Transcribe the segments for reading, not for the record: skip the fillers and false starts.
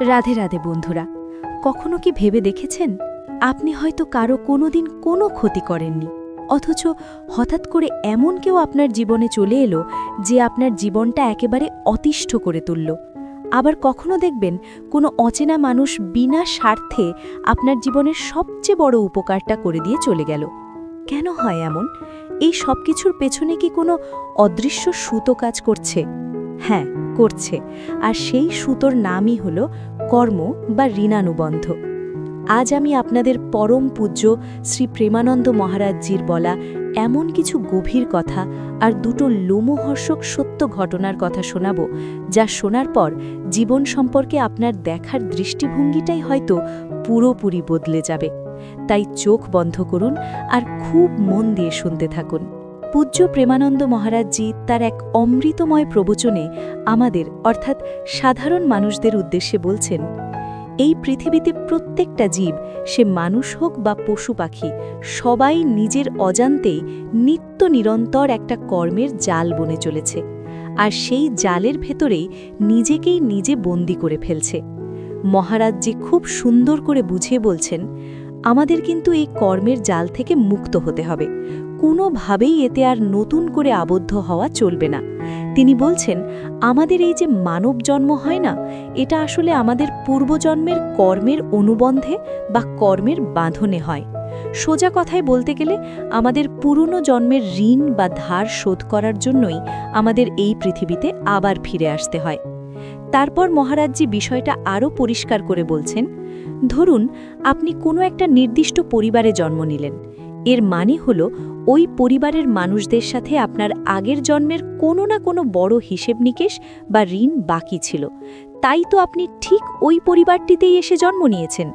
রাধে রাধে বন্ধুরা, কখনো কি ভেবে দেখেছেন আপনি হয়তো কারো কোনোদিন কোনো ক্ষতি করেননি, অথচ হঠাৎ করে এমন কেউ আপনার জীবনে চলে এলো যে আপনার জীবনটা একেবারে অতিষ্ঠ করে তুলল। আবার কখনো দেখবেন কোনো অচেনা মানুষ বিনা স্বার্থে আপনার জীবনের সবচেয়ে বড় উপকারটা করে দিয়ে চলে গেল। কেন হয় এমন? এই সব কিছুর পেছনে কি কোনো অদৃশ্য সুতো কাজ করছে? হ্যাঁ, করছে। আর সেই সুতোর নামই হল কর্ম বা ঋণানুবন্ধ। আজ আমি আপনাদের পরম পূজ্য শ্রী প্রেমানন্দ মহারাজজির বলা এমন কিছু গভীর কথা আর দুটো লোমহর্ষক সত্য ঘটনার কথা শোনাব, যা শোনার পর জীবন সম্পর্কে আপনার দেখার দৃষ্টিভঙ্গিটাই হয়তো পুরোপুরি বদলে যাবে। তাই চোখ বন্ধ করুন আর খুব মন দিয়ে শুনতে থাকুন। পূজ্য প্রেমানন্দ মহারাজজি তার এক অমৃতময় প্রবচনে আমাদের অর্থাৎ সাধারণ মানুষদের উদ্দেশ্যে বলছেন, এই পৃথিবীতে প্রত্যেকটা জীব, সে মানুষ হোক বা পশু পাখি, সবাই নিজের অজান্তেই নিত্য নিরন্তর একটা কর্মের জাল বনে চলেছে, আর সেই জালের ভেতরেই নিজেকেই নিজে বন্দি করে ফেলছে। মহারাজজি খুব সুন্দর করে বুঝিয়ে বলছেন, আমাদের কিন্তু এই কর্মের জাল থেকে মুক্ত হতে হবে, কোনোভাবেই এতে আর নতুন করে আবদ্ধ হওয়া চলবে না। তিনি বলছেন, আমাদের এই যে মানব জন্ম হয় না, এটা আসলে আমাদের পূর্বজন্মের কর্মের অনুবন্ধে বা কর্মের বাঁধনে হয়। সোজা কথায় বলতে গেলে আমাদের পুরনো জন্মের ঋণ বা ধার শোধ করার জন্যই আমাদের এই পৃথিবীতে আবার ফিরে আসতে হয়। তারপর মহারাজজি বিষয়টা আরও পরিষ্কার করে বলছেন, ধরুন আপনি কোনো একটা নির্দিষ্ট পরিবারে জন্ম নিলেন। এর মানে হলো ওই পরিবারের মানুষদের সাথে আপনার আগের জন্মের কোনো না কোনো বড় হিসেব নিকেশ বা ঋণ বাকি ছিল, তাই তো আপনি ঠিক ওই পরিবারটিতেই এসে জন্ম নিয়েছেন।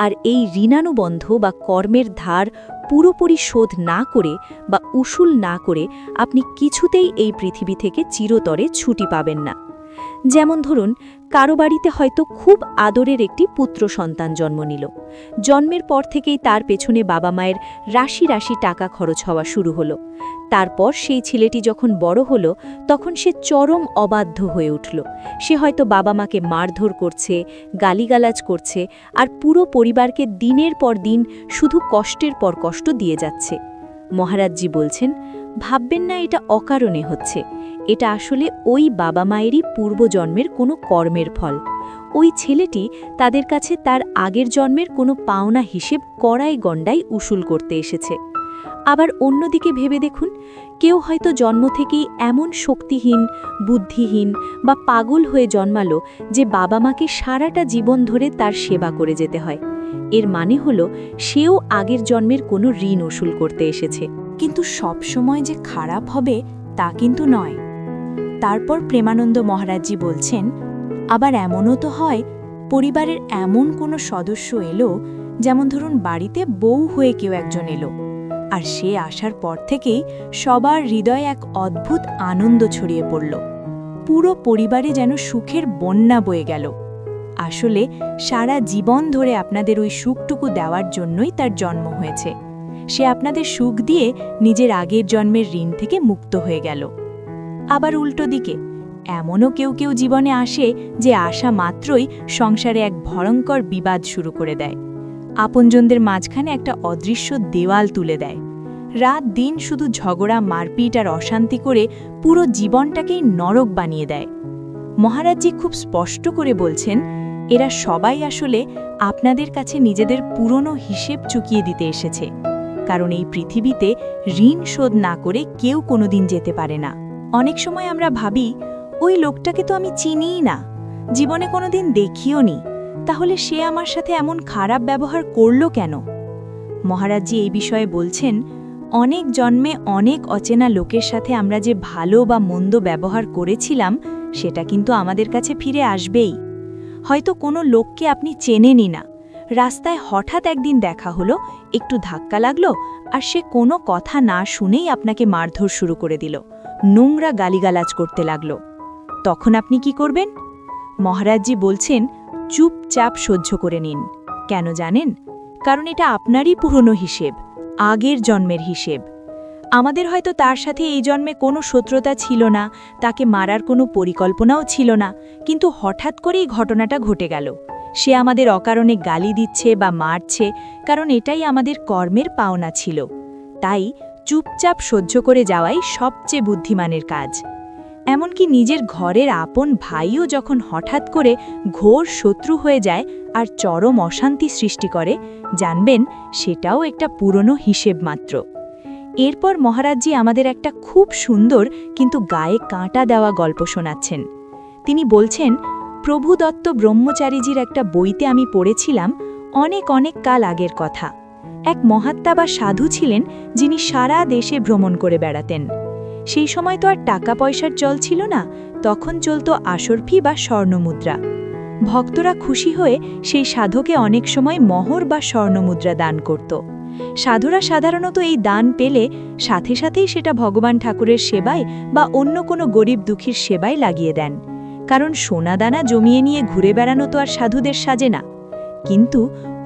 আর এই ঋণানুবন্ধ বা কর্মের ধার পুরোপুরি শোধ না করে বা উসুল না করে আপনি কিছুতেই এই পৃথিবী থেকে চিরতরে ছুটি পাবেন না। যেমন ধরুন, কারো বাড়িতে হয়তো খুব আদরের একটি পুত্র সন্তান জন্ম নিল। জন্মের পর থেকেই তার পেছনে বাবা মায়ের রাশি রাশি টাকা খরচ হওয়া শুরু হলো। তারপর সেই ছেলেটি যখন বড় হলো, তখন সে চরম অবাধ্য হয়ে উঠল। সে হয়তো বাবা মাকে মারধর করছে, গালিগালাজ করছে, আর পুরো পরিবারকে দিনের পর দিন শুধু কষ্টের পর কষ্ট দিয়ে যাচ্ছে। মহারাজজি বলছেন, ভাববেন না এটা অকারণে হচ্ছে, এটা আসলে ওই বাবা মায়েরই পূর্বজন্মের কোনো কর্মের ফল। ওই ছেলেটি তাদের কাছে তার আগের জন্মের কোনো পাওনা হিসেব কড়াই গণ্ডাই উসুল করতে এসেছে। আবার অন্যদিকে ভেবে দেখুন, কেউ হয়তো জন্ম থেকেই এমন শক্তিহীন, বুদ্ধিহীন বা পাগল হয়ে জন্মালো যে বাবা মাকে সারাটা জীবন ধরে তার সেবা করে যেতে হয়। এর মানে হলো সেও আগের জন্মের কোনো ঋণ উসুল করতে এসেছে। কিন্তু সব সময় যে খারাপ হবে তা কিন্তু নয়। তারপর প্রেমানন্দ মহারাজজি বলছেন, আবার এমনও তো হয় পরিবারের এমন কোনো সদস্য এলো, যেমন ধরুন বাড়িতে বউ হয়ে কেউ একজন এলো, আর সে আসার পর থেকেই সবার হৃদয়ে এক অদ্ভুত আনন্দ ছড়িয়ে পড়ল। পুরো পরিবারে যেন সুখের বন্যা বয়ে গেল। আসলে সারা জীবন ধরে আপনাদের ওই সুখটুকু দেওয়ার জন্যই তার জন্ম হয়েছে। সে আপনাদের সুখ দিয়ে নিজের আগের জন্মের ঋণ থেকে মুক্ত হয়ে গেল। আবার উল্টো দিকে এমনও কেউ কেউ জীবনে আসে যে আসা মাত্রই সংসারে এক ভয়ঙ্কর বিবাদ শুরু করে দেয়, আপনজনদের মাঝখানে একটা অদৃশ্য দেওয়াল তুলে দেয়। রাত দিন শুধু ঝগড়া, মারপিট আর অশান্তি করে পুরো জীবনটাকেই নরক বানিয়ে দেয়। মহারাজজি খুব স্পষ্ট করে বলছেন, এরা সবাই আসলে আপনাদের কাছে নিজেদের পুরনো হিসেব চুকিয়ে দিতে এসেছে, কারণ এই পৃথিবীতে ঋণ শোধ না করে কেউ কোনোদিন যেতে পারে না। অনেক সময় আমরা ভাবি, ওই লোকটাকে তো আমি চিনিই না, জীবনে কোনোদিন দেখিও নি, তাহলে সে আমার সাথে এমন খারাপ ব্যবহার করল কেন? মহারাজজি এই বিষয়ে বলছেন, অনেক জন্মে অনেক অচেনা লোকের সাথে আমরা যে ভালো বা মন্দ ব্যবহার করেছিলাম, সেটা কিন্তু আমাদের কাছে ফিরে আসবেই। হয়তো কোনো লোককে আপনি চেনেনই না, রাস্তায় হঠাৎ একদিন দেখা হলো, একটু ধাক্কা লাগলো, আর সে কোনো কথা না শুনেই আপনাকে মারধর শুরু করে দিল, নোংরা গালিগালাজ করতে লাগলো। তখন আপনি কি করবেন? মহারাজজি বলছেন, চুপচাপ সহ্য করে নিন। কেন জানেন? কারণ এটা আপনারই পুরনো হিসেব, আগের জন্মের হিসেব। আমাদের হয়তো তার সাথে এই জন্মে কোনো শত্রুতা ছিল না, তাকে মারার কোনো পরিকল্পনাও ছিল না, কিন্তু হঠাৎ করেই ঘটনাটা ঘটে গেল। সে আমাদের অকারণে গালি দিচ্ছে বা মারছে, কারণ এটাই আমাদের কর্মের পাওনা ছিল। তাই চুপচাপ সহ্য করে যাওয়াই সবচেয়ে বুদ্ধিমানের কাজ। এমনকি নিজের ঘরের আপন ভাইও যখন হঠাৎ করে ঘোর শত্রু হয়ে যায় আর চরম অশান্তি সৃষ্টি করে, জানবেন সেটাও একটা পুরনো হিসেব মাত্র। এরপর মহারাজজি আমাদের একটা খুব সুন্দর কিন্তু গায়ে কাঁটা দেওয়া গল্প শোনাচ্ছেন। তিনি বলছেন, প্রভু দত্ত ব্রহ্মচারীজির একটা বইতে আমি পড়েছিলাম অনেক অনেক কাল আগের কথা। এক মহাত্মা বা সাধু ছিলেন যিনি সারা দেশে ভ্রমণ করে বেড়াতেন। সেই সময় তো আর টাকা পয়সার চল ছিল না, তখন চলত আসরফি বা স্বর্ণমুদ্রা। ভক্তরা খুশি হয়ে সেই সাধুকে অনেক সময় মোহর বা স্বর্ণমুদ্রা দান করত। সাধুরা সাধারণত এই দান পেলে সাথে সাথেই সেটা ভগবান ঠাকুরের সেবায় বা অন্য কোনো গরিব দুঃখীর সেবায় লাগিয়ে দেন, কারণ সোনাদানা জমিয়ে নিয়ে ঘুরে বেড়ানো তো আর সাধুদের সাজে না। কিন্তু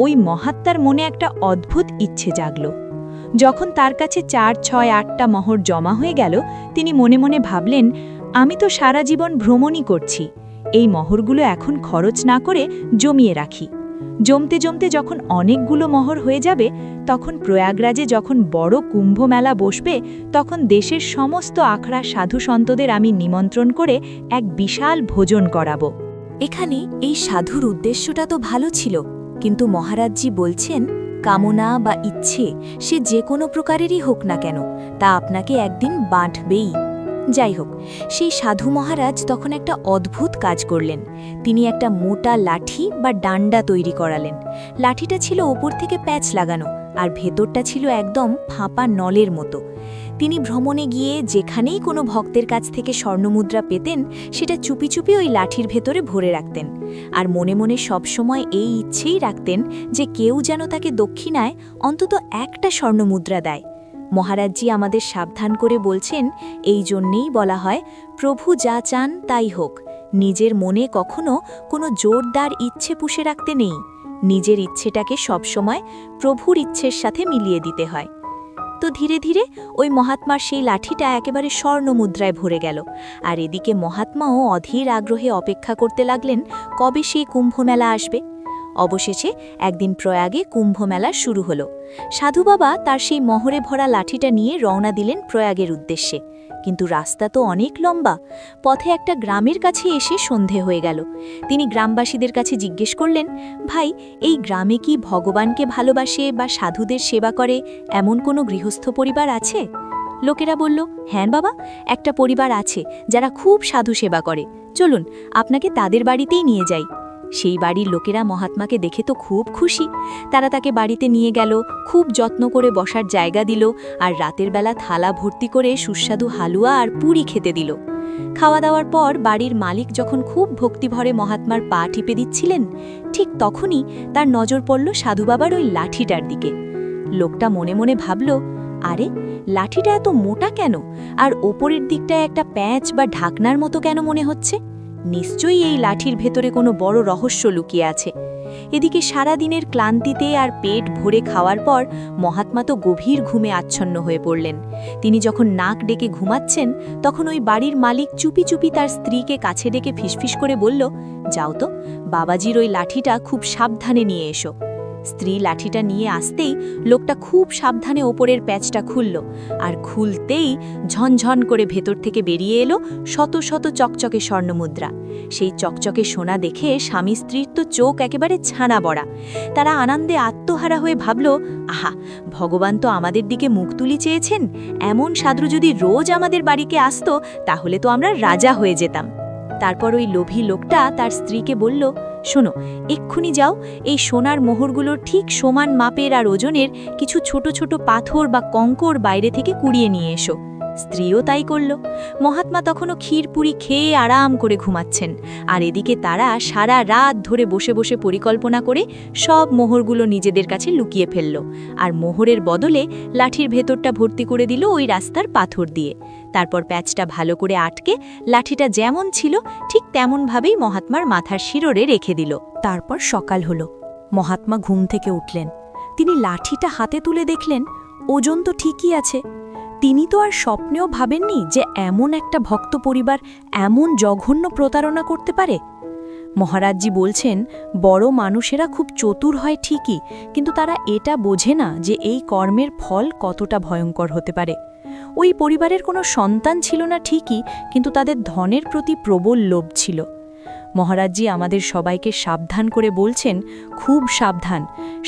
ওই মহাত্মার মনে একটা অদ্ভুত ইচ্ছে জাগল। যখন তার কাছে 4, 6, 8টা মোহর জমা হয়ে গেল, তিনি মনে মনে ভাবলেন, আমি তো সারা জীবন ভ্রমণই করছি, এই মোহরগুলো এখন খরচ না করে জমিয়ে রাখি। জমতে জমতে যখন অনেকগুলো মোহর হয়ে যাবে, তখন প্রয়াগরাজে যখন বড় কুম্ভ মেলা বসবে, তখন দেশের সমস্ত আখড়া সাধু সন্তদের আমি নিমন্ত্রণ করে এক বিশাল ভোজন করাবো। এখানে এই সাধুর উদ্দেশ্যটা তো ভালো ছিল, কিন্তু মহারাজজি বলছেন কামনা বা ইচ্ছে সে যে কোনো প্রকারেরই হোক না কেন, তা আপনাকে একদিন বাঁটবেই। যাই হোক, সেই সাধু মহারাজ তখন একটা অদ্ভুত কাজ করলেন। তিনি একটা মোটা লাঠি বা ডান্ডা তৈরি করালেন। লাঠিটা ছিল ওপর থেকে প্যাচ লাগানো, আর ভেতরটা ছিল একদম ফাঁপা নলের মতো। তিনি ভ্রমণে গিয়ে যেখানেই কোনো ভক্তের কাছ থেকে স্বর্ণমুদ্রা পেতেন, সেটা চুপি চুপি ওই লাঠির ভেতরে ভরে রাখতেন। আর মনে মনে সবসময় এই ইচ্ছেই রাখতেন যে কেউ যেন তাকে দক্ষিণায় অন্তত একটা স্বর্ণমুদ্রা দেয়। মহারাজজি আমাদের সাবধান করে বলছেন, এই জন্যেই বলা হয় প্রভু যা চান তাই হোক। নিজের মনে কখনো কোনো জোরদার ইচ্ছে পুষে রাখতে নেই। নিজের ইচ্ছেটাকে সবসময় প্রভুর ইচ্ছের সাথে মিলিয়ে দিতে হয়। তো ধীরে ধীরে ওই মহাত্মার সেই লাঠিটা একেবারে স্বর্ণমুদ্রায় ভরে গেল। আর এদিকে মহাত্মাও অধীর আগ্রহে অপেক্ষা করতে লাগলেন কবে সেই কুম্ভমেলা আসবে। অবশেষে একদিন প্রয়াগে কুম্ভমেলা শুরু হলো। সাধু বাবা তার সেই মোহরে ভরা লাঠিটা নিয়ে রওনা দিলেন প্রয়াগের উদ্দেশ্যে। কিন্তু রাস্তা তো অনেক লম্বা। পথে একটা গ্রামের কাছে এসে সন্ধে হয়ে গেল। তিনি গ্রামবাসীদের কাছে জিজ্ঞেস করলেন, ভাই, এই গ্রামে কি ভগবানকে ভালোবাসে বা সাধুদের সেবা করে এমন কোনো গৃহস্থ পরিবার আছে? লোকেরা বলল, হ্যাঁ বাবা, একটা পরিবার আছে যারা খুব সাধু সেবা করে, চলুন আপনাকে তাদের বাড়িতেই নিয়ে যাই। সেই বাড়ির লোকেরা মহাত্মাকে দেখে তো খুব খুশি। তারা তাকে বাড়িতে নিয়ে গেল, খুব যত্ন করে বসার জায়গা দিল, আর রাতের বেলা থালা ভর্তি করে সুস্বাদু হালুয়া আর পুরি খেতে দিল। খাওয়া দাওয়ার পর বাড়ির মালিক যখন খুব ভক্তিভরে মহাত্মার পা টিপে দিচ্ছিলেন, ঠিক তখনই তার নজর পড়ল সাধু বাবার ওই লাঠিটার দিকে। লোকটা মনে মনে ভাবল, আরে লাঠিটা এত মোটা কেন, আর ওপরের দিকটায় একটা প্যাঁচ বা ঢাকনার মতো কেন মনে হচ্ছে? নিশ্চয়ই এই লাঠির ভেতরে কোনো বড় রহস্য লুকিয়ে আছে। এদিকে সারা দিনের ক্লান্তিতে আর পেট ভরে খাওয়ার পর মহাত্মা তো গভীর ঘুমে আচ্ছন্ন হয়ে পড়লেন। তিনি যখন নাক ডেকে ঘুমাচ্ছেন, তখন ওই বাড়ির মালিক চুপি চুপি তার স্ত্রীকে কাছে ডেকে ফিসফিস করে বলল, যাও তো, বাবাজির ওই লাঠিটা খুব সাবধানে নিয়ে এসো। স্ত্রী লাঠিটা নিয়ে আসতেই লোকটা খুব সাবধানে ওপরের প্যাচটা খুলল, আর খুলতেই ঝনঝন করে ভেতর থেকে বেরিয়ে এলো শত শত চকচকে স্বর্ণমুদ্রা। সেই চকচকে সোনা দেখে স্বামী স্ত্রীর তো চোখ একেবারে ছানা বড়া। তারা আনন্দে আত্মহারা হয়ে ভাবল, আহা, ভগবান তো আমাদের দিকে মুখ তুলি চেয়েছেন। এমন সাধু যদি রোজ আমাদের বাড়িতে আসতো, তাহলে তো আমরা রাজা হয়ে যেতাম। তারপর ওই লোভী লোকটা তার স্ত্রীকে বলল, শোনো, এক্ষুনি যাও, এই সোনার মোহরগুলোর ঠিক সমান মাপের আর ওজনের কিছু ছোট ছোট পাথর বা কঙ্কর বাইরে থেকে কুড়িয়ে নিয়ে এসো। স্ত্রীও তাই করল। মহাত্মা তখনও ক্ষীরপুরি খেয়ে আরাম করে ঘুমাচ্ছেন, আর এদিকে তারা সারা রাত ধরে বসে বসে পরিকল্পনা করে সব মোহরগুলো নিজেদের কাছে লুকিয়ে ফেলল, আর মোহরের বদলে লাঠির ভেতরটা ভর্তি করে দিল ওই রাস্তার পাথর দিয়ে। তারপর প্যাচটা ভালো করে আটকে লাঠিটা যেমন ছিল ঠিক তেমনভাবেই মহাত্মার মাথার শিররে রেখে দিল। তারপর সকাল হলো। মহাত্মা ঘুম থেকে উঠলেন। তিনি লাঠিটা হাতে তুলে দেখলেন ওজন তো ঠিকই আছে। তিনি তো আর স্বপ্নেও ভাবেননি যে এমন একটা ভক্ত পরিবার এমন জঘন্য প্রতারণা করতে পারে। মহারাজজি বলছেন, বড় মানুষেরা খুব চতুর হয় ঠিকই, কিন্তু তারা এটা বোঝে না যে এই কর্মের ফল কতটা ভয়ঙ্কর হতে পারে। ওই পরিবারের কোনো সন্তান ছিল না ঠিকই, কিন্তু তাদের ধনের প্রতি প্রবল লোভ ছিল। মহারাজজি আমাদের সবাইকে সাবধান করে বলছেন, খুব সাবধান।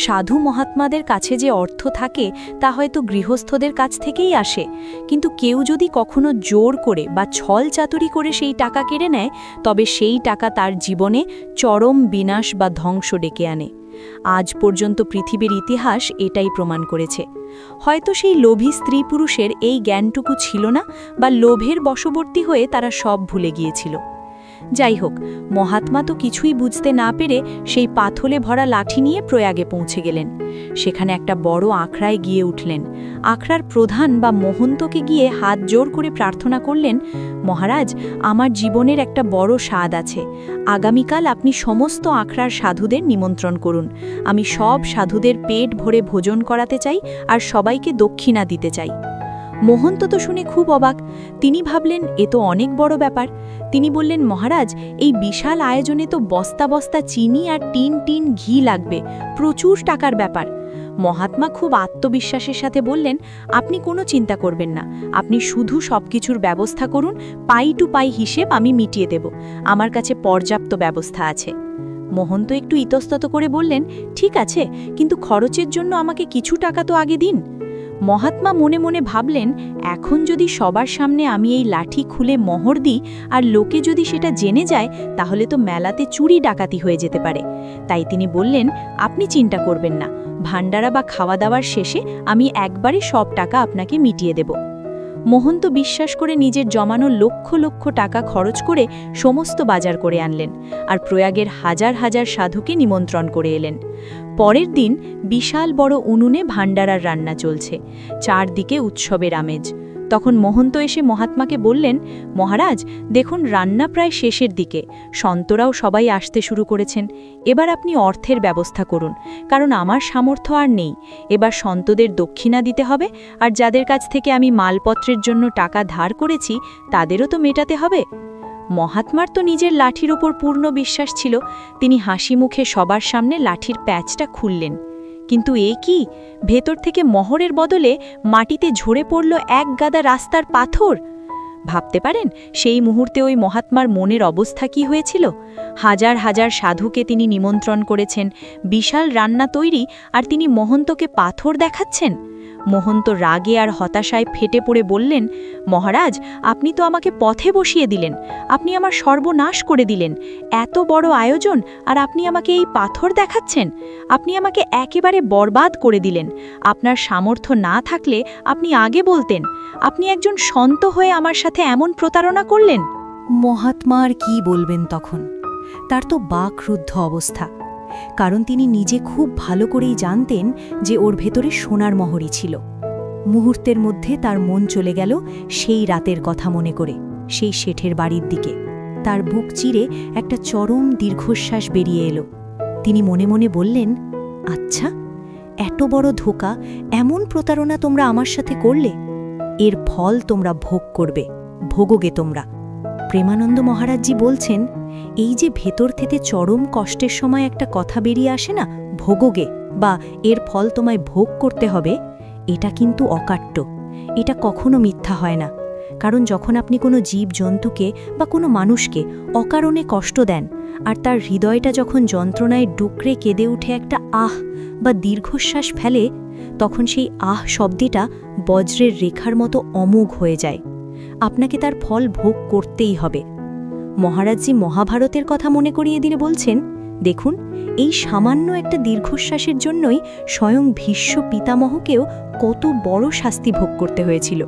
সাধু মহাত্মাদের কাছে যে অর্থ থাকে তা হয়তো গৃহস্থদের কাছ থেকেই আসে, কিন্তু কেউ যদি কখনো জোর করে বা ছল চাতুরি করে সেই টাকা কেড়ে নেয়, তবে সেই টাকা তার জীবনে চরম বিনাশ বা ধ্বংস ডেকে আনে। আজ পর্যন্ত পৃথিবীর ইতিহাস এটাই প্রমাণ করেছে। হয়তো সেই লোভী স্ত্রী পুরুষের এই জ্ঞানটুকু ছিল না, বা লোভের বশবর্তী হয়ে তারা সব ভুলে গিয়েছিল। যাই হোক, মহাত্মা তো কিছুই বুঝতে না পেরে সেই পাথলে ভরা লাঠি নিয়ে প্রয়াগে পৌঁছে গেলেন। সেখানে একটা বড় আখড়ায় গিয়ে উঠলেন। আখড়ার প্রধান বা মহন্তকে গিয়ে হাত জোর করে প্রার্থনা করলেন, মহারাজ, আমার জীবনের একটা বড় স্বাদ আছে। আগামীকাল আপনি সমস্ত আখড়ার সাধুদের নিমন্ত্রণ করুন। আমি সব সাধুদের পেট ভরে ভোজন করাতে চাই আর সবাইকে দক্ষিণা দিতে চাই। মহন্ত তো শুনে খুব অবাক। তিনি ভাবলেন, এ তো অনেক বড় ব্যাপার। তিনি বললেন, মহারাজ, এই বিশাল আয়োজনে তো বস্তা বস্তা চিনি আর টিন টিন ঘি লাগবে, প্রচুর টাকার ব্যাপার। মহাত্মা খুব আত্মবিশ্বাসের সাথে বললেন, আপনি কোনো চিন্তা করবেন না, আপনি শুধু সবকিছুর ব্যবস্থা করুন, পাই টু পাই হিসেব আমি মিটিয়ে দেব, আমার কাছে পর্যাপ্ত ব্যবস্থা আছে। মহন্ত একটু ইতস্তত করে বললেন, ঠিক আছে, কিন্তু খরচের জন্য আমাকে কিছু টাকা তো আগে দিন। মহাত্মা মনে মনে ভাবলেন, এখন যদি সবার সামনে আমি এই লাঠি খুলে মোহর দিই আর লোকে যদি সেটা জেনে যায়, তাহলে তো মেলাতে চুরি ডাকাতি হয়ে যেতে পারে। তাই তিনি বললেন, আপনি চিন্তা করবেন না, ভান্ডারা বা খাওয়া দাওয়ার শেষে আমি একবারে সব টাকা আপনাকে মিটিয়ে দেব। মহন্ত বিশ্বাস করে নিজের জমানো লক্ষ লক্ষ টাকা খরচ করে সমস্ত বাজার করে আনলেন, আর প্রয়াগের হাজার হাজার সাধুকে নিমন্ত্রণ করে এলেন। পরের দিন বিশাল বড় উনুনে ভান্ডারার রান্না চলছে, চারদিকে উৎসবের আমেজ। তখন মহন্ত এসে মহাত্মাকে বললেন, মহারাজ, দেখুন রান্না প্রায় শেষের দিকে, সন্তরাও সবাই আসতে শুরু করেছেন। এবার আপনি অর্থের ব্যবস্থা করুন, কারণ আমার সামর্থ্য আর নেই। এবার সন্তদের দক্ষিণা দিতে হবে, আর যাদের কাছ থেকে আমি মালপত্রের জন্য টাকা ধার করেছি তাদেরও তো মেটাতে হবে। মহাত্মার তো নিজের লাঠির ওপর পূর্ণ বিশ্বাস ছিল। তিনি হাসি মুখে সবার সামনে লাঠির প্যাচটা খুললেন, কিন্তু এ কি, ভেতর থেকে মোহরের বদলে মাটিতে ঝরে পড়ল এক গাদা রাস্তার পাথর। ভাবতে পারেন সেই মুহূর্তে ওই মহাত্মার মনের অবস্থা কি হয়েছিল? হাজার হাজার সাধুকে তিনি নিমন্ত্রণ করেছেন, বিশাল রান্না তৈরি, আর তিনি মহন্তকে পাথর দেখাচ্ছেন। মহন্ত রাগে আর হতাশায় ফেটে পড়ে বললেন, মহারাজ, আপনি তো আমাকে পথে বসিয়ে দিলেন, আপনি আমার সর্বনাশ করে দিলেন। এত বড় আয়োজন আর আপনি আমাকে এই পাথর দেখাচ্ছেন, আপনি আমাকে একেবারে বরবাদ করে দিলেন। আপনার সামর্থ্য না থাকলে আপনি আগে বলতেন। আপনি একজন সন্ত হয়ে আমার সাথে এমন প্রতারণা করলেন। মহাত্মা আর কি বলবেন তখন? তার তো বাকরুদ্ধ অবস্থা, কারণ তিনি নিজে খুব ভালো করেই জানতেন যে ওর ভেতরে সোনার মোহরই ছিল। মুহূর্তের মধ্যে তার মন চলে গেল সেই রাতের কথা মনে করে, সেই শেঠের বাড়ির দিকে। তার বুক চিরে একটা চরম দীর্ঘশ্বাস বেরিয়ে এলো। তিনি মনে মনে বললেন, আচ্ছা, এত বড় ধোঁকা, এমন প্রতারণা তোমরা আমার সাথে করলে, এর ফল তোমরা ভোগ করবে, ভোগোগে তোমরা। প্রেমানন্দ মহারাজজি বলছেন, এই যে ভেতর থেকে চরম কষ্টের সময় একটা কথা বেরিয়ে আসে না, ভোগোগে, বা এর ফল তোমায় ভোগ করতে হবে, এটা কিন্তু অকাট্য, এটা কখনো মিথ্যা হয় না। কারণ যখন আপনি কোনো জীবজন্তুকে বা কোনো মানুষকে অকারণে কষ্ট দেন, আর তার হৃদয়টা যখন যন্ত্রণায় ডুকরে কেঁদে উঠে একটা আহ বা দীর্ঘশ্বাস ফেলে, তখন সেই আহ শব্দটা বজ্রের রেখার মতো অমোঘ হয়ে যায়। আপনাকে তার ফল ভোগ করতেই হবে। মহারাজজি মহাভারতের কথা মনে করিয়ে দিয়ে বলছেন, দেখুন, এই সামান্য একটা দীর্ঘশ্বাসের জন্যই স্বয়ং ভীষ্ম পিতামহকেও কত বড় শাস্তি ভোগ করতে হয়েছিল।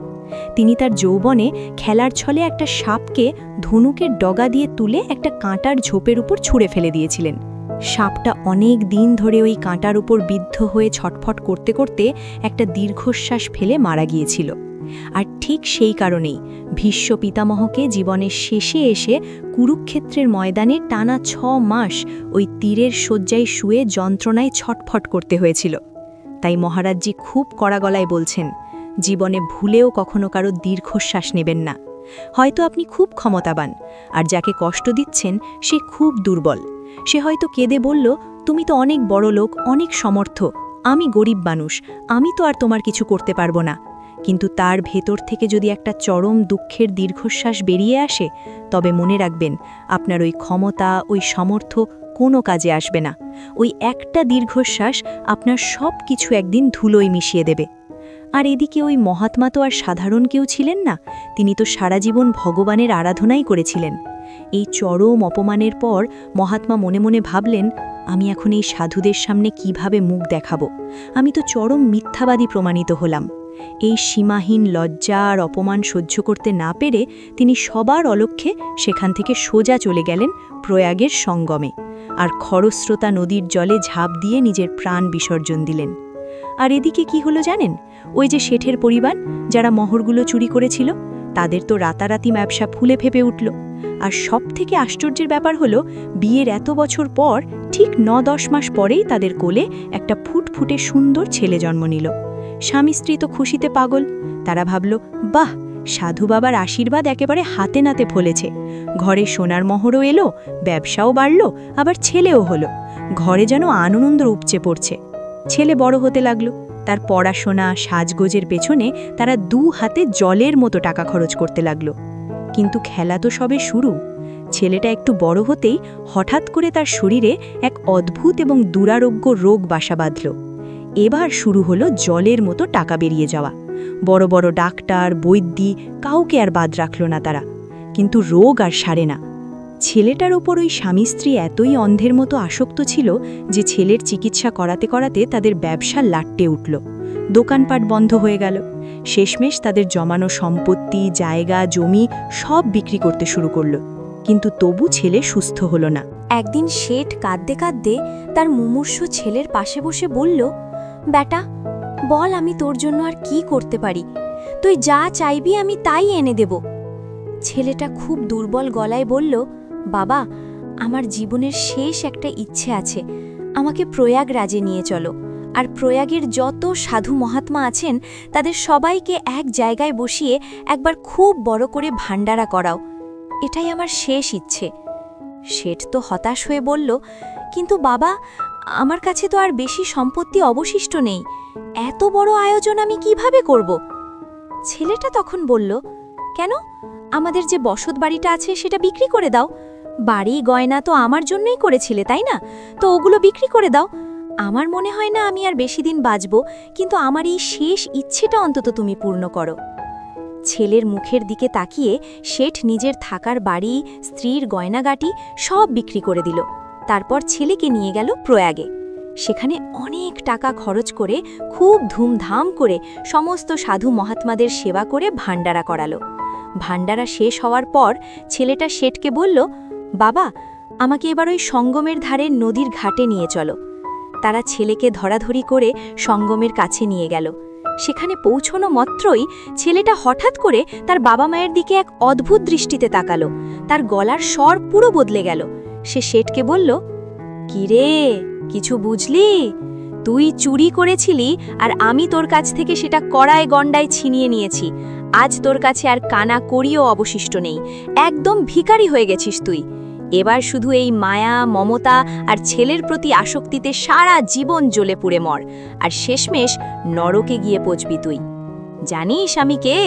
তিনি তার যৌবনে খেলার ছলে একটা সাপকে ধনুকের ডগা দিয়ে তুলে একটা কাঁটার ঝোপের উপর ছুঁড়ে ফেলে দিয়েছিলেন। সাপটা অনেক দিন ধরে ওই কাঁটার উপর বিদ্ধ হয়ে ছটফট করতে করতে একটা দীর্ঘশ্বাস ফেলে মারা গিয়েছিল। আর ঠিক সেই কারণেই ভীষ্ম পিতামহকে জীবনের শেষে এসে কুরুক্ষেত্রের ময়দানে টানা 6 মাস ওই তীরের শয্যায় শুয়ে যন্ত্রণায় ছটফট করতে হয়েছিল। তাই মহারাজজি খুব কড়া গলায় বলছেন, জীবনে ভুলেও কখনো কারো দীর্ঘশ্বাস নেবেন না। হয়তো আপনি খুব ক্ষমতাবান, আর যাকে কষ্ট দিচ্ছেন সে খুব দুর্বল। সে হয়তো কেঁদে বলল, তুমি তো অনেক বড় লোক, অনেক সমর্থ, আমি গরিব মানুষ, আমি তো আর তোমার কিছু করতে পারবো না। কিন্তু তার ভেতর থেকে যদি একটা চরম দুঃখের দীর্ঘশ্বাস বেরিয়ে আসে, তবে মনে রাখবেন আপনার ওই ক্ষমতা, ওই সামর্থ্য কোনো কাজে আসবে না। ওই একটা দীর্ঘশ্বাস আপনার সব কিছু একদিন ধুলোয় মিশিয়ে দেবে। আর এদিকে ওই মহাত্মা তো আর সাধারণ কেউ ছিলেন না, তিনি তো সারা জীবন ভগবানের আরাধনাই করেছিলেন। এই চরম অপমানের পর মহাত্মা মনে মনে ভাবলেন, আমি এখন এই সাধুদের সামনে কিভাবে মুখ দেখাবো? আমি তো চরম মিথ্যাবাদী প্রমাণিত হলাম। এই সীমাহীন লজ্জা আর অপমান সহ্য করতে না পেরে তিনি সবার অলক্ষ্যে সেখান থেকে সোজা চলে গেলেন প্রয়াগের সঙ্গমে, আর খরস্রোতা নদীর জলে ঝাঁপ দিয়ে নিজের প্রাণ বিসর্জন দিলেন। আর এদিকে কি হলো জানেন? ওই যে শেঠের পরিবার, যারা মোহরগুলো চুরি করেছিল, তাদের তো রাতারাতি ব্যবসা ফুলে ফেপে উঠল। আর সবথেকে আশ্চর্যের ব্যাপার হলো, বিয়ের এত বছর পর ঠিক ৯-১০ মাস পরেই তাদের কোলে একটা ফুটফুটে সুন্দর ছেলে জন্ম নিল। স্বামী স্ত্রী তো খুশিতে পাগল। তারা ভাবল, বাহ, সাধু বাবার আশীর্বাদ একেবারে হাতে নাতে ফলেছে। ঘরে সোনার মোহরও এলো, ব্যবসাও বাড়ল, আবার ছেলেও হলো। ঘরে যেন আনন্দ উপচে পড়ছে। ছেলে বড় হতে লাগলো, তার পড়াশোনা, সাজগোজের পেছনে তারা ২ হাতে জলের মতো টাকা খরচ করতে লাগলো। কিন্তু খেলা তো সবে শুরু। ছেলেটা একটু বড় হতেই হঠাৎ করে তার শরীরে এক অদ্ভুত এবং দুরারোগ্য রোগ বাসা বাঁধল। এবার শুরু হলো জলের মতো টাকা বেরিয়ে যাওয়া। বড় বড় ডাক্তার, বৈদ্যি, কাউকে আর বাদ রাখল না তারা, কিন্তু রোগ আর সারে না। ছেলেটার ওপর ওই স্বামী স্ত্রী এতই অন্ধের মতো আসক্ত ছিল যে ছেলের চিকিৎসা করাতে করাতে তাদের ব্যবসা লাট্টে উঠল। দোকানপাট বন্ধ হয়ে গেল। শেষমেশ তাদের জমানো সম্পত্তি, জায়গা, জমি সব বিক্রি করতে শুরু করল। কিন্তু তবু ছেলে সুস্থ হলো না। একদিন শেঠ কাঁদতে কাঁদতে তার মুমূর্ষু ছেলের পাশে বসে বলল, বেটা, বল আমি তোর জন্য আর কি করতে পারি? তুই যা চাইবি আমি তাই এনে দেব। ছেলেটা খুব দুর্বল গলায় বলল, বাবা, আমার জীবনের শেষ একটা ইচ্ছে আছে, আমাকে প্রয়াগরাজে নিয়ে চলো, আর প্রয়াগের যত সাধু মহাত্মা আছেন তাদের সবাইকে এক জায়গায় বসিয়ে একবার খুব বড় করে ভান্ডারা করাও, এটাই আমার শেষ ইচ্ছে। শেঠ তো হতাশ হয়ে বলল, কিন্তু বাবা, আমার কাছে তো আর বেশি সম্পত্তি অবশিষ্ট নেই, এত বড় আয়োজন আমি কিভাবে করব? ছেলেটা তখন বলল, কেন, আমাদের যে বসত বাড়িটা আছে সেটা বিক্রি করে দাও। বাড়ি গয়না তো আমার জন্যই করেছিলে, তাই না? তো ওগুলো বিক্রি করে দাও। আমার মনে হয় না আমি আর বেশি দিন বাঁচব, কিন্তু আমার এই শেষ ইচ্ছেটা অন্তত তুমি পূর্ণ করো। ছেলের মুখের দিকে তাকিয়ে শেঠ নিজের থাকার বাড়ি, স্ত্রীর গয়নাগাটি সব বিক্রি করে দিল। তারপর ছেলেকে নিয়ে গেল প্রয়াগে। সেখানে অনেক টাকা খরচ করে খুব ধুমধাম করে সমস্ত সাধু মহাত্মাদের সেবা করে ভান্ডারা করালো। ভান্ডারা শেষ হওয়ার পর ছেলেটা শেঠকে বলল, বাবা, আমাকে এবার ওই সঙ্গমের ধারে নদীর ঘাটে নিয়ে চলো। তারা ছেলেকে ধরাধরি করে সঙ্গমের কাছে নিয়ে গেল। সেখানে পৌঁছনো মাত্রই ছেলেটা হঠাৎ করে তার বাবা মায়ের দিকে এক অদ্ভুত দৃষ্টিতে তাকালো। তার গলার স্বর পুরো বদলে গেল। সে শেঠকে বলল, কিরে, কিছু বুঝলি? তুই চুরি করেছিলি আর আমি তোর কাছ থেকে সেটা কড়ায় গণ্ডায় ছিনিয়ে নিয়েছি। আজ তোর কাছে আর কানা করিও অবশিষ্ট নেই, একদম ভিখারি হয়ে গেছিস তুই। এবার শুধু এই মায়া, মমতা আর ছেলের প্রতি আসক্তিতে সারা জীবন জ্বলে পুড়ে মর, আর শেষমেশ নরকে গিয়ে পৌঁছবি তুই। জানিস আমি কে?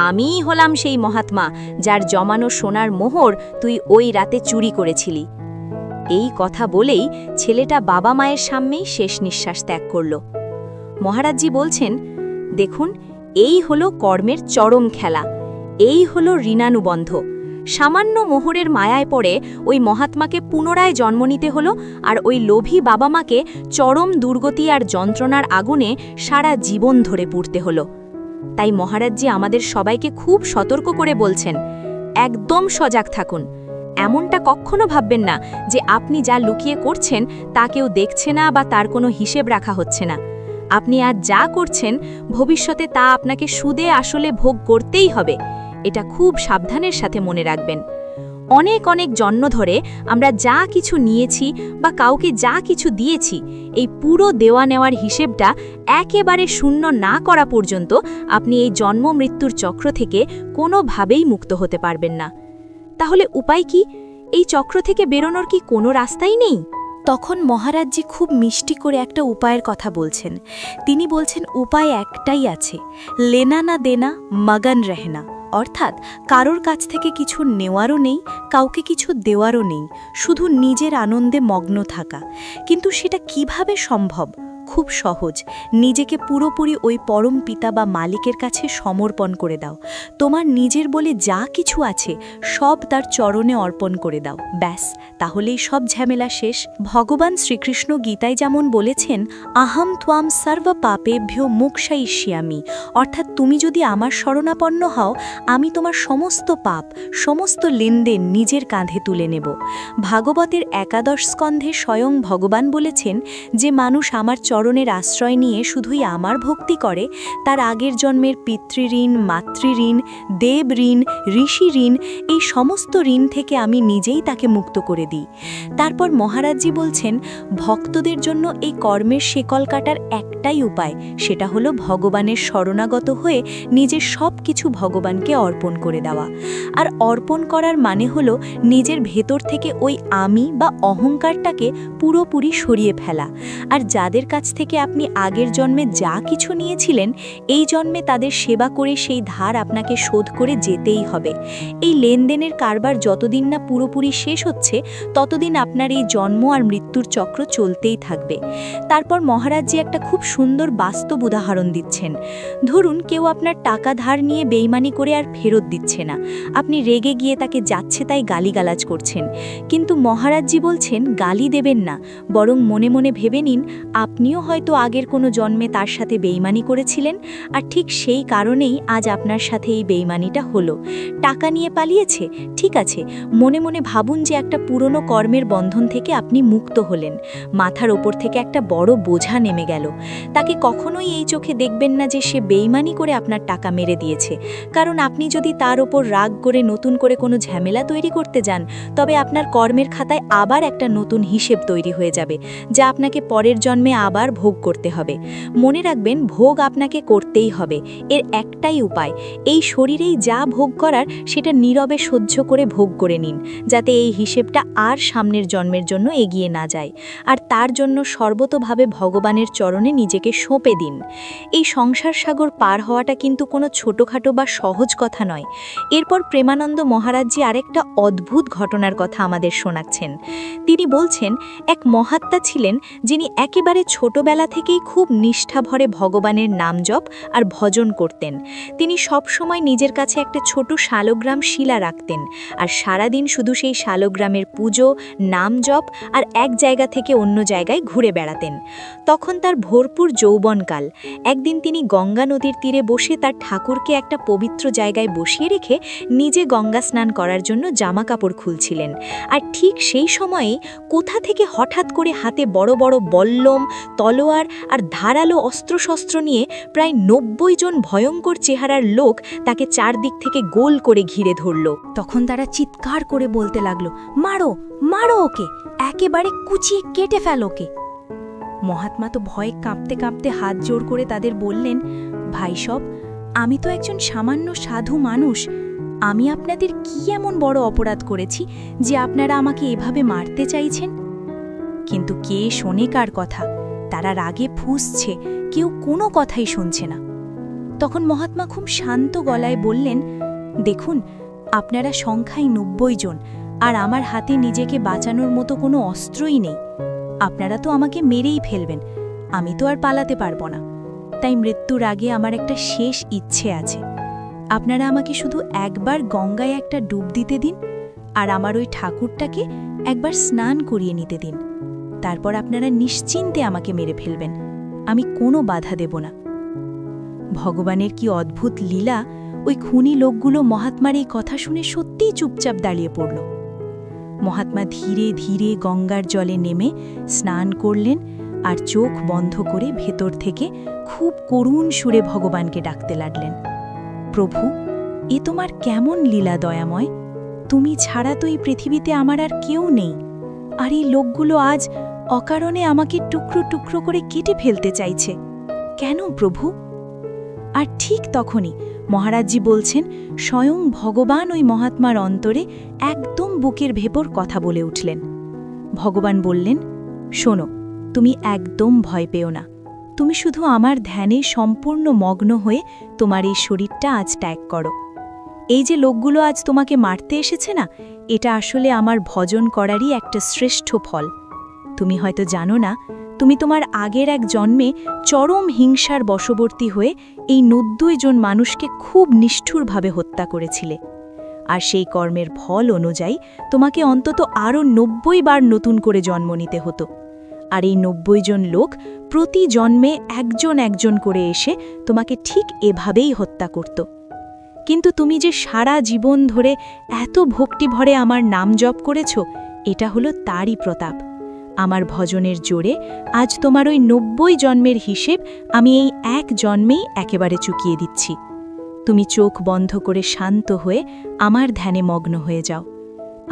আমিই হলাম সেই মহাত্মা যার জমানো সোনার মোহর তুই ওই রাতে চুরি করেছিলি। এই কথা বলেই ছেলেটা বাবা মায়ের সামনেই শেষ নিঃশ্বাস ত্যাগ করল। মহারাজজি বলছেন, দেখুন, এই হলো কর্মের চরম খেলা, এই হলো ঋণানুবন্ধ। সামান্য মোহরের মায়ায় পড়ে ওই মহাত্মাকে পুনরায় জন্ম নিতে হলো, আর ওই লোভী বাবা মাকে চরম দুর্গতি আর যন্ত্রণার আগুনে সারা জীবন ধরে পুড়তে হলো। তাই মহারাজজি আমাদের সবাইকে খুব সতর্ক করে বলছেন, একদম সজাগ থাকুন। এমনটা কখনো ভাববেন না যে আপনি যা লুকিয়ে করছেন তা কেউ দেখছে না বা তার কোনো হিসেব রাখা হচ্ছে না। আপনি আজ যা করছেন ভবিষ্যতে তা আপনাকে সুদে আসলে ভোগ করতেই হবে, এটা খুব সাবধানের সাথে মনে রাখবেন। অনেক অনেক জন্ম ধরে আমরা যা কিছু নিয়েছি বা কাউকে যা কিছু দিয়েছি, এই পুরো দেওয়া নেওয়ার হিসেবটা একেবারে শূন্য না করা পর্যন্ত আপনি এই জন্ম মৃত্যুর চক্র থেকে কোনোভাবেই মুক্ত হতে পারবেন না। তাহলে উপায় কি? এই চক্র থেকে বেরোনোর কি কোনো রাস্তাই নেই? তখন মহারাজজি খুব মিষ্টি করে একটা উপায়ের কথা বলছেন। তিনি বলছেন উপায় একটাই আছে, লেনা না দেনা মগন রহনা। অর্থাৎ কারোর কাছ থেকে কিছু নেওয়ারও নেই, কাউকে কিছু দেওয়ারও নেই, শুধু নিজের আনন্দে মগ্ন থাকা। কিন্তু সেটা কিভাবে সম্ভব? খুব সহজ, নিজেকে পুরোপুরি ওই পরম পিতা বা মালিকের কাছে সমর্পণ করে দাও। তোমার নিজের বলে যা কিছু আছে সব তার চরণে অর্পণ করে দাও, ব্যাস, তাহলেই সব ঝামেলা শেষ। ভগবান শ্রীকৃষ্ণ গীতায় যেমন বলেছেন, আহম ত্বাম সর্ব পাপেভ্য মোক্ষয়িষ্যামি, অর্থাৎ তুমি যদি আমার শরণাপন্ন হও, আমি তোমার সমস্ত পাপ, সমস্ত লেনদেন নিজের কাঁধে তুলে নেব। ভাগবতের একাদশ স্কন্ধে স্বয়ং ভগবান বলেছেন, যে মানুষ আমার চরণের আশ্রয় নিয়ে শুধুই আমার ভক্তি করে, তার আগের জন্মের পিতৃঋণ, মাতৃঋণ, দেব ঋণ, ঋষি ঋণ, এই সমস্ত ঋণ থেকে আমি নিজেই তাকে মুক্ত করে দিই। তারপর মহারাজজি বলছেন, ভক্তদের জন্য এই কর্মের শেকল কাটার একটাই উপায়, সেটা হলো ভগবানের শরণাগত হয়ে নিজের সব কিছু ভগবানকে অর্পণ করে দেওয়া। আর অর্পণ করার মানে হলো নিজের ভেতর থেকে ওই আমি বা অহংকারটাকে পুরোপুরি সরিয়ে ফেলা। আর যাদের কাছ থেকে আপনি আগের জন্মে যা কিছু নিয়েছিলেন, এই জন্মে তাদের সেবা করে সেই ধার আপনাকে শোধ করে যেতেই হবে। এই লেনদেনের কারবার যতদিন না পুরোপুরি শেষ হচ্ছে, ততদিন আপনার এই জন্ম আর মৃত্যুর চক্র চলতেই থাকবে। তারপর মহারাজজি একটা খুব সুন্দর বাস্তব উদাহরণ দিচ্ছেন। ধরুন কেউ আপনার টাকা ধার নিয়ে বেইমানি করে আর ফেরত দিচ্ছে না, আপনি রেগে গিয়ে তাকে যাচ্ছে তাই গালিগালাজ করছেন। কিন্তু মহারাজজি বলছেন, গালি দেবেন না, বরং মনে মনে ভেবে নিন আপনিও হয়তো আগের কোনো জন্মে তার সাথে বেইমানি করেছিলেন, আর ঠিক সেই কারণেই আজ আপনার সাথে এই বেইমানিটা হলো। টাকা নিয়ে পালিয়েছে, ঠিক আছে, মনে মনে ভাবুন যে একটা পুরনো কর্মের বন্ধন থেকে আপনি মুক্ত হলেন, মাথার ওপর থেকে একটা বড় বোঝা নেমে গেল। তাকে কখনোই এই চোখে দেখবেন না যে সে বেইমানি করে আপনার টাকা মেরে দিয়েছে, কারণ আপনি যদি তার ওপর রাগ করে নতুন করে কোনো ঝামেলা তৈরি করতে যান, তবে আপনার কর্মের খাতায় আবার একটা নতুন হিসেব তৈরি হয়ে যাবে, যা আপনাকে পরের জন্মে আবার ভোগ করতে হবে। মনে রাখবেন, ভোগ আপনাকে করতেই হবে। এর একটাই উপায়, এই শরীরেই যা ভোগ করার সেটা নীরবে সহ্য করে ভোগ করে নিন, যাতে এই হিসেবটা আর সামনের জন্মের জন্য এগিয়ে না যায়। আর তার জন্য সর্বতোভাবে ভগবানের চরণে নিজেকে সঁপে দিন। এই সংসার সাগর পার হওয়াটা কিন্তু কোনো ছোটোখাটো বা সহজ কথা নয়। এরপর প্রেমানন্দ মহারাজজি আরেকটা অদ্ভুত ঘটনার কথা আমাদের শোনাচ্ছেন। তিনি বলছেন, এক মহাত্মা ছিলেন যিনি একেবারে ছোটবেলা থেকেই খুব নিষ্ঠা ভরে ভগবানের নাম জপ আর ভজন করতেন। তিনি সব সময় নিজের কাছে একটা ছোট শালগ্রাম শিলা রাখতেন, আর সারাদিন শুধু সেই শালগ্রামের পুজো, নাম জপ আর এক জায়গা থেকে অন্য জায়গায় ঘুরে বেড়াতেন। তখন তার ভরপুর যৌবনকাল। একদিন তিনি গঙ্গা নদীর তীরে বসে তার ঠাকুরকে একটা পবিত্র জায়গায় বসিয়ে রেখে নিজে গঙ্গা স্নান করার জন্য জামা কাপড় খুলছিলেন। আর ঠিক সেই সময়েই কোথা থেকে হঠাৎ করে হাতে বড় বড় বল্লম, তলোয়ার আর ধারালো অস্ত্রশস্ত্র নিয়ে প্রায় 90 জন ভয়ঙ্কর চেহারার লোক তাকে চারদিক থেকে গোল করে ঘিরে ধরল। তখন তারা চিৎকার করে বলতে লাগলো, মারো, মারো ওকে, একেবারে কুচিয়ে কেটে ফেল ওকে। মহাত্মা তো ভয়ে কাঁপতে কাঁপতে হাত জোড় করে তাদের বললেন, ভাই সব, আমি তো একজন সামান্য সাধু মানুষ, আমি আপনাদের কি এমন বড় অপরাধ করেছি যে আপনারা আমাকে এভাবে মারতে চাইছেন? কিন্তু কে শোনে কার কথা? তারা রাগে ফুঁসছে, কেউ কোনো কথাই শুনছে না। তখন মহাত্মা খুব শান্ত গলায় বললেন, দেখুন, আপনারা সংখ্যায় 90 জন, আর আমার হাতে নিজেকে বাঁচানোর মতো কোনো অস্ত্রই নেই। আপনারা তো আমাকে মেরেই ফেলবেন, আমি তো আর পালাতে পারবো না। তাই মৃত্যুর আগে আমার একটা শেষ ইচ্ছে আছে। আপনারা আমাকে শুধু একবার গঙ্গায় একটা ডুব দিতে দিন, আর আমার ওই ঠাকুরটাকে একবার স্নান করিয়ে নিতে দিন। তারপর আপনারা নিশ্চিন্তে আমাকে মেরে ফেলবেন, আমি কোনো বাধা দেব না। ভগবানের কি অদ্ভুত লীলা! ওই খুনি লোকগুলো মহাত্মার এই কথা শুনে সত্যিই চুপচাপ দাঁড়িয়ে পড়ল। মহাত্মা ধীরে ধীরে গঙ্গার জলে নেমে স্নান করলেন, আর চোখ বন্ধ করে ভেতর থেকে খুব করুণ সুরে ভগবানকে ডাকতে লাগলেন, প্রভু, এ তোমার কেমন লীলা দয়াময়! তুমি ছাড়া তো এই পৃথিবীতে আমার আর কেউ নেই, আর এই লোকগুলো আজ অকারণে আমাকে টুকরো টুকরো করে কেটে ফেলতে চাইছে। কেন প্রভু? আর ঠিক তখনই মহারাজজি বলছেন, স্বয়ং ভগবান ওই মহাত্মার অন্তরে একদম বুকের ভেতর কথা বলে উঠলেন। ভগবান বললেন, শোনো, তুমি একদম ভয় পেও না। তুমি শুধু আমার ধ্যানে সম্পূর্ণ মগ্ন হয়ে তোমার এই শরীরটা আজ ত্যাগ করো। এই যে লোকগুলো আজ তোমাকে মারতে এসেছে না, এটা আসলে আমার ভজন করারই একটা শ্রেষ্ঠ ফল। তুমি হয়তো জানো না, তুমি তোমার আগের এক জন্মে চরম হিংসার বশবর্তী হয়ে এই ৯০ জন মানুষকে খুব নিষ্ঠুরভাবে হত্যা করেছিলে। আর সেই কর্মের ফল অনুযায়ী তোমাকে অন্তত আরও ৯০ বার নতুন করে জন্ম নিতে হতো। আর এই ৯০ জন লোক প্রতি জন্মে একজন একজন করে এসে তোমাকে ঠিক এভাবেই হত্যা করত। কিন্তু তুমি যে সারা জীবন ধরে এত ভক্তিভরে আমার নাম জপ করেছ, এটা হলো তারই প্রতাপ। আমার ভজনের জোরে আজ তোমার ওই ৯০ জন্মের হিসেব আমি এই এক জন্মেই একেবারে চুকিয়ে দিচ্ছি। তুমি চোখ বন্ধ করে শান্ত হয়ে আমার ধ্যানে মগ্ন হয়ে যাও।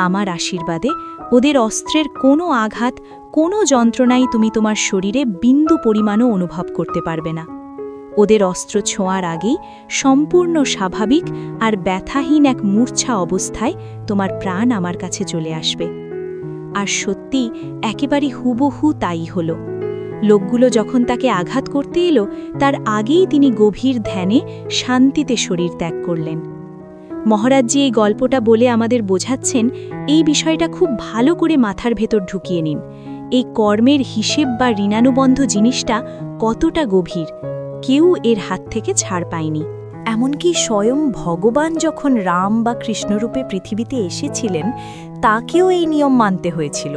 আমার আশীর্বাদে ওদের অস্ত্রের কোনো আঘাত, কোনো যন্ত্রণাই তুমি তোমার শরীরে বিন্দু পরিমাণও অনুভব করতে পারবে না। ওদের অস্ত্র ছোঁয়ার আগেই সম্পূর্ণ স্বাভাবিক আর ব্যথাহীন এক মূর্ছা অবস্থায় তোমার প্রাণ আমার কাছে চলে আসবে। আর সত্যি একেবারে হুবহু তাই হল। লোকগুলো যখন তাকে আঘাত করতে এলো, তার আগেই তিনি গভীর ধ্যানে শান্তিতে শরীর ত্যাগ করলেন। মহারাজজি এই গল্পটা বলে আমাদের বোঝাচ্ছেন, এই বিষয়টা খুব ভালো করে মাথার ভেতর ঢুকিয়ে নিন। এই কর্মের হিসেব বা ঋণানুবন্ধ জিনিসটা কতটা গভীর, কেউ এর হাত থেকে ছাড় পায়নি। এমনকি স্বয়ং ভগবান যখন রাম বা কৃষ্ণরূপে পৃথিবীতে এসেছিলেন, তাকেও এই নিয়ম মানতে হয়েছিল।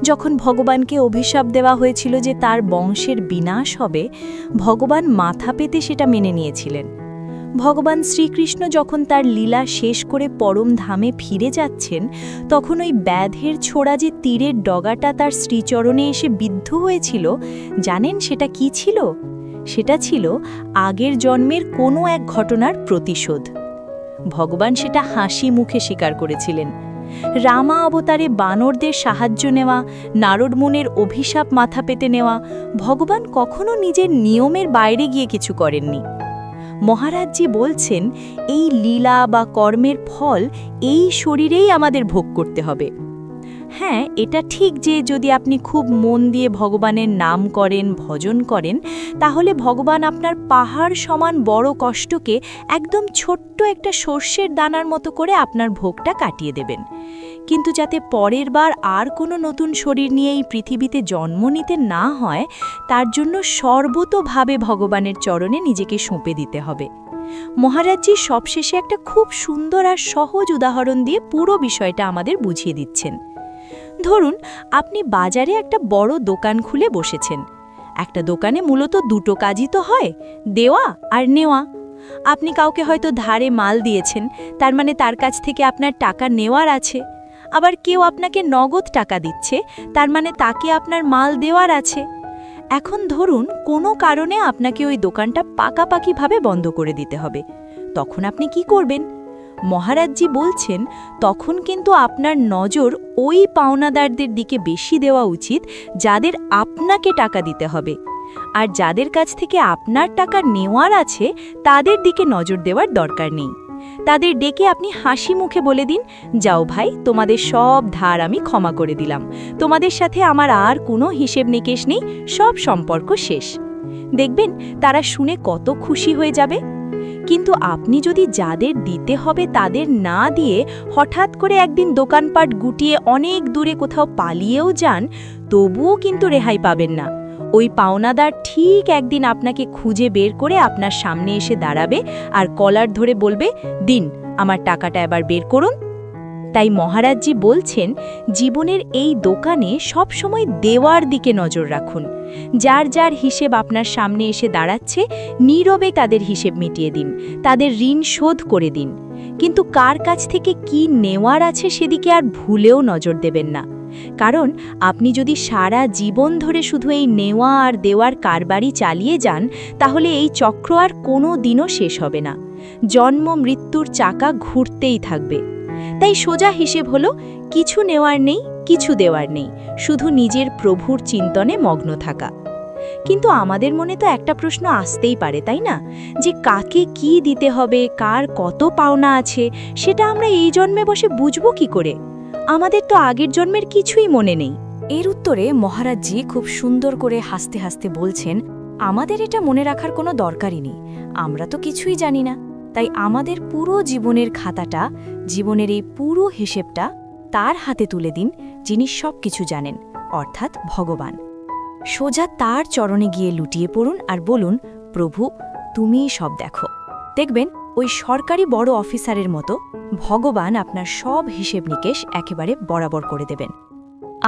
যখন ভগবানকে অভিশাপ দেওয়া হয়েছিল যে তার বংশের বিনাশ হবে, ভগবান মাথা পেতে সেটা মেনে নিয়েছিলেন। ভগবান শ্রীকৃষ্ণ যখন তার লীলা শেষ করে পরম ধামে ফিরে যাচ্ছেন, তখন ওই ব্যাধের ছোড়া যে তীরের ডগাটা তার শ্রীচরণে এসে বিদ্ধ হয়েছিল, জানেন সেটা কি ছিল? সেটা ছিল আগের জন্মের কোনো এক ঘটনার প্রতিশোধ। ভগবান সেটা হাসি মুখে স্বীকার করেছিলেন। রামা অবতারে বানরদের সাহায্য নেওয়া, নারদ মুনির অভিশাপ মাথা পেতে নেওয়া, ভগবান কখনো নিজের নিয়মের বাইরে গিয়ে কিছু করেননি। মহারাজজি বলছেন, এই লীলা বা কর্মের ফল এই শরীরেই আমাদের ভোগ করতে হবে। হ্যাঁ, এটা ঠিক যে যদি আপনি খুব মন দিয়ে ভগবানের নাম করেন, ভজন করেন, তাহলে ভগবান আপনার পাহাড় সমান বড় কষ্টকে একদম ছোট্ট একটা সর্ষের দানার মতো করে আপনার ভোগটা কাটিয়ে দেবেন। কিন্তু যাতে পরের বার আর কোনো নতুন শরীর নিয়ে এই পৃথিবীতে জন্ম নিতে না হয়, তার জন্য সর্বতোভাবে ভগবানের চরণে নিজেকে সঁপে দিতে হবে। মহারাজজি সবশেষে একটা খুব সুন্দর আর সহজ উদাহরণ দিয়ে পুরো বিষয়টা আমাদের বুঝিয়ে দিচ্ছেন। ধরুন, আপনি বাজারে একটা বড় দোকান খুলে বসেছেন। একটা দোকানে মূলত দুটো কাজই তো হয়, দেওয়া আর নেওয়া। আপনি কাউকে হয়তো ধারে মাল দিয়েছেন, তার মানে তার কাছ থেকে আপনার টাকা নেওয়ার আছে। আবার কেউ আপনাকে নগদ টাকা দিচ্ছে, তার মানে তাকে আপনার মাল দেওয়ার আছে। এখন ধরুন কোনো কারণে আপনাকে ওই দোকানটা পাকাপাকিভাবে বন্ধ করে দিতে হবে, তখন আপনি কি করবেন? মহারাজজি বলছেন, তখন কিন্তু আপনার নজর ওই পাওনাদারদের দিকে বেশি দেওয়া উচিত যাদের আপনাকে টাকা দিতে হবে, আর যাদের কাছ থেকে আপনার টাকা নেওয়ার আছে তাদের দিকে নজর দেওয়ার দরকার নেই। তাদের ডেকে আপনি হাসি মুখে বলে দিন, যাও ভাই, তোমাদের সব ধার আমি ক্ষমা করে দিলাম, তোমাদের সাথে আমার আর কোনো হিসেব নিকেশ নেই, সব সম্পর্ক শেষ। দেখবেন তারা শুনে কত খুশি হয়ে যাবে। কিন্তু আপনি যদি যাদের দিতে হবে তাদের না দিয়ে হঠাৎ করে একদিন দোকানপাট গুটিয়ে অনেক দূরে কোথাও পালিয়েও যান, তবুও কিন্তু রেহাই পাবেন না। ওই পাওনাদার ঠিক একদিন আপনাকে খুঁজে বের করে আপনার সামনে এসে দাঁড়াবে আর কলার ধরে বলবে, দিন, আমার টাকাটা এবার বের করুন। তাই মহারাজজি বলছেন, জীবনের এই দোকানে সবসময় দেওয়ার দিকে নজর রাখুন। যার যার হিসেব আপনার সামনে এসে দাঁড়াচ্ছে, নীরবে তাদের হিসেব মিটিয়ে দিন, তাদের ঋণ শোধ করে দিন। কিন্তু কার কাছ থেকে কি নেওয়ার আছে সেদিকে আর ভুলেও নজর দেবেন না। কারণ আপনি যদি সারা জীবন ধরে শুধু এই নেওয়া আর দেওয়ার কারবারই চালিয়ে যান, তাহলে এই চক্র আর কোনো দিনও শেষ হবে না। জন্ম মৃত্যুর চাকা ঘুরতেই থাকবে। তাই সোজা হিসেব হলো কিছু নেওয়ার নেই, কিছু দেওয়ার নেই, শুধু নিজের প্রভুর চিন্তনে মগ্ন থাকা। কিন্তু আমাদের মনে তো একটা প্রশ্ন আসতেই পারে, তাই না? যে কাকে কি দিতে হবে, কার কত পাওনা আছে, সেটা আমরা এই জন্মে বসে বুঝবো কি করে? আমাদের তো আগের জন্মের কিছুই মনে নেই। এর উত্তরে মহারাজজি খুব সুন্দর করে হাসতে হাসতে বলছেন, আমাদের এটা মনে রাখার কোনো দরকারই নেই, আমরা তো কিছুই জানি না। তাই আমাদের পুরো জীবনের খাতাটা, জীবনের এই পুরো হিসেবটা তার হাতে তুলে দিন, যিনি সব কিছু জানেন, অর্থাৎ ভগবান। সোজা তার চরণে গিয়ে লুটিয়ে পড়ুন আর বলুন, প্রভু তুমিই সব দেখো। দেখবেন ওই সরকারি বড় অফিসারের মতো ভগবান আপনার সব হিসেব নিকেশ একেবারে বরাবর করে দেবেন।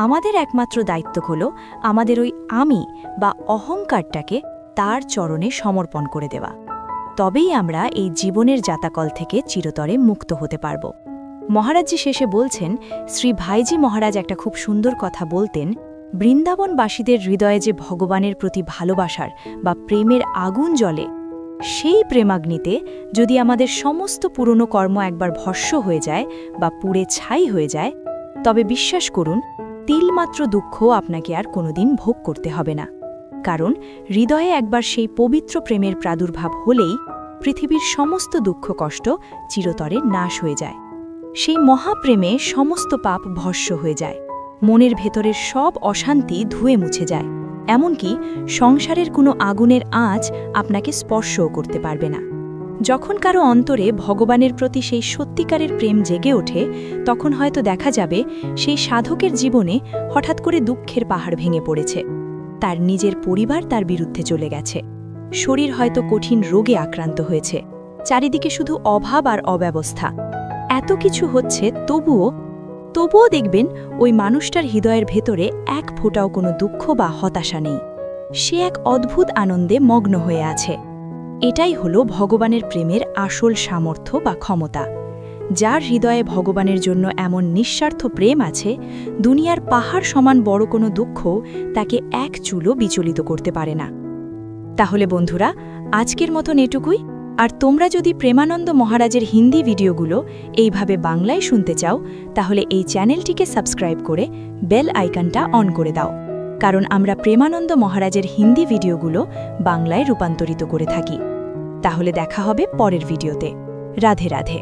আমাদের একমাত্র দায়িত্ব হল আমাদের ওই আমি বা অহংকারটাকে তার চরণে সমর্পণ করে দেওয়া। তবেই আমরা এই জীবনের জাতাকল থেকে চিরতরে মুক্ত হতে পারব। মহারাজজি শেষে বলছেন, শ্রী ভাইজি মহারাজ একটা খুব সুন্দর কথা বলতেন, বৃন্দাবনবাসীদের হৃদয়ে যে ভগবানের প্রতি ভালোবাসার বা প্রেমের আগুন জ্বলে, সেই প্রেমাগ্নিতে যদি আমাদের সমস্ত পুরনো কর্ম একবার ভস্ম হয়ে যায় বা পুড়ে ছাই হয়ে যায়, তবে বিশ্বাস করুন তিলমাত্র দুঃখ আপনাকে আর কোনোদিন ভোগ করতে হবে না। কারণ হৃদয়ে একবার সেই পবিত্র প্রেমের প্রাদুর্ভাব হলেই পৃথিবীর সমস্ত দুঃখ কষ্ট চিরতরে নাশ হয়ে যায়। সেই মহাপ্রেমে সমস্ত পাপ ভস্ম হয়ে যায়, মনের ভেতরের সব অশান্তি ধুয়ে মুছে যায়, এমনকি সংসারের কোনো আগুনের আঁচ আপনাকে স্পর্শও করতে পারবে না। যখন কারো অন্তরে ভগবানের প্রতি সেই সত্যিকারের প্রেম জেগে ওঠে, তখন হয়তো দেখা যাবে সেই সাধকের জীবনে হঠাৎ করে দুঃখের পাহাড় ভেঙে পড়েছে, তার নিজের পরিবার তার বিরুদ্ধে চলে গেছে, শরীর হয়তো কঠিন রোগে আক্রান্ত হয়েছে, চারিদিকে শুধু অভাব আর অব্যবস্থা, এত কিছু হচ্ছে, তবুও দেখবেন ওই মানুষটার হৃদয়ের ভেতরে এক ফোঁটাও কোনো দুঃখ বা হতাশা নেই। সে এক অদ্ভুত আনন্দে মগ্ন হয়ে আছে। এটাই হলো ভগবানের প্রেমের আসল সামর্থ্য বা ক্ষমতা। যার হৃদয়ে ভগবানের জন্য এমন নিঃস্বার্থ প্রেম আছে, দুনিয়ার পাহাড় সমান বড় কোনো দুঃখ তাকে এক চুলও বিচলিত করতে পারে না। তাহলে বন্ধুরা, আজকের মতন এটুকুই। আর তোমরা যদি প্রেমানন্দ মহারাজের হিন্দি ভিডিওগুলো এইভাবে বাংলায় শুনতে চাও, তাহলে এই চ্যানেলটিকে সাবস্ক্রাইব করে বেল আইকনটা অন করে দাও, কারণ আমরা প্রেমানন্দ মহারাজের হিন্দি ভিডিওগুলো বাংলায় রূপান্তরিত করে থাকি। তাহলে দেখা হবে পরের ভিডিওতে। রাধে রাধে।